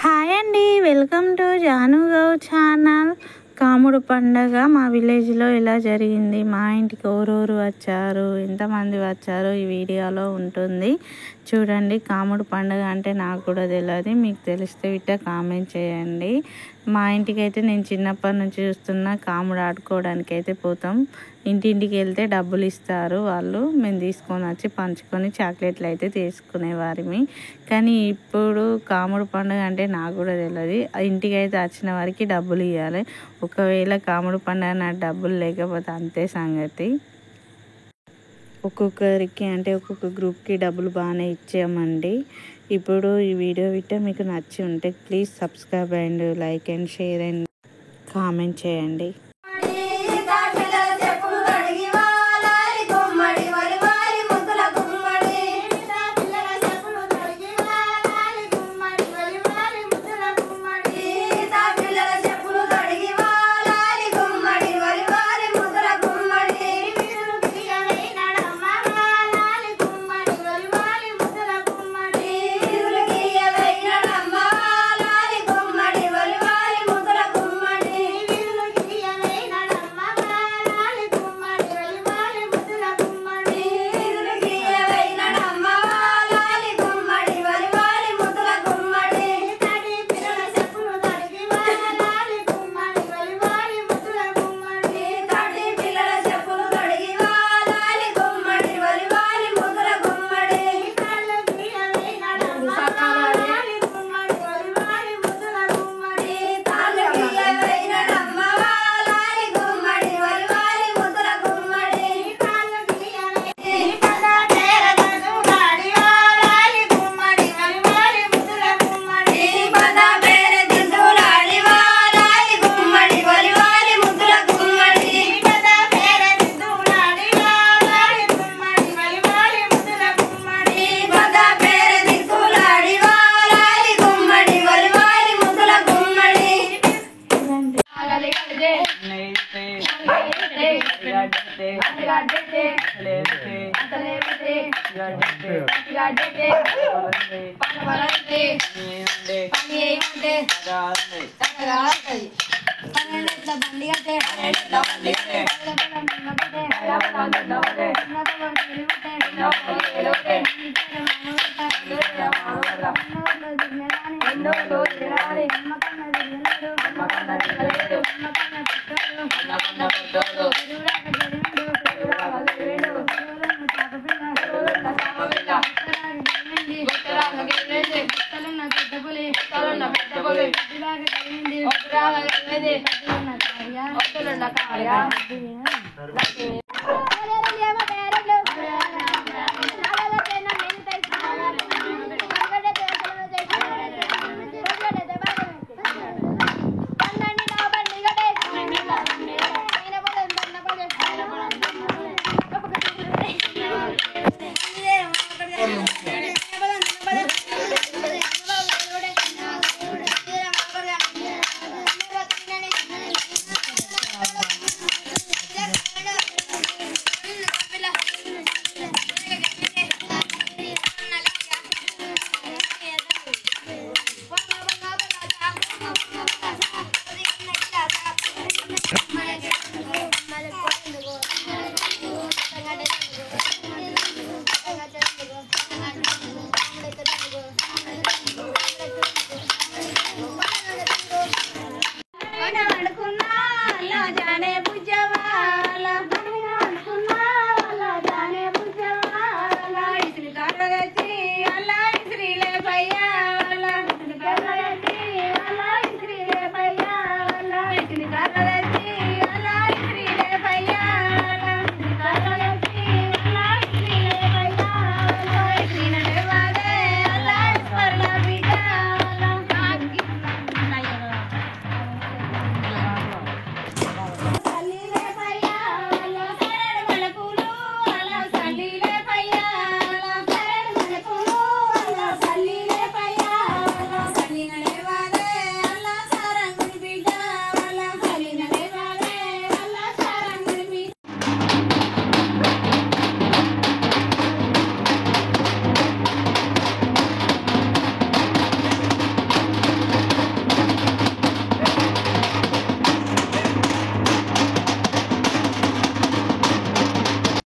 Hi అండి, welcome to Janu Gou channel. Kamudu పండగ మా విలేజ్లో ఎలా జరిగింది, మా ఇంటికి ఎవరెవరు వచ్చారు, ఎంతమంది వచ్చారు ఈ వీడియోలో ఉంటుంది చూడండి. కాముడు పండగ అంటే నాకు కూడా తెలియదు, మీకు తెలిస్తే విట్ట కామెంట్ చేయండి. మా ఇంటికి అయితే నేను చిన్నప్పటి నుంచి చూస్తున్నా, కాముడు ఆడుకోవడానికి అయితే పోతాం. ఇంటింటికి వెళ్తే డబ్బులు ఇస్తారు వాళ్ళు, మేము తీసుకొని వచ్చి పంచుకొని చాక్లెట్లు అయితే తీసుకునేవారిమి. కానీ ఇప్పుడు కాముడు పండుగ అంటే నాకు కూడా తెలియదు. ఇంటికి అయితే వచ్చిన వారికి డబ్బులు ఇవ్వాలి. ఒకవేళ కాముడు పండుగ నాకు డబ్బులు లేకపోతే అంతే సంగతి. ఒక్కొక్కరికి అంటే ఒక్కొక్క గ్రూప్కి డబ్బులు బాగానే ఇచ్చామండి. ఇప్పుడు ఈ వీడియో మీకు నచ్చి ఉంటే please subscribe and like and share and comment చేయండి.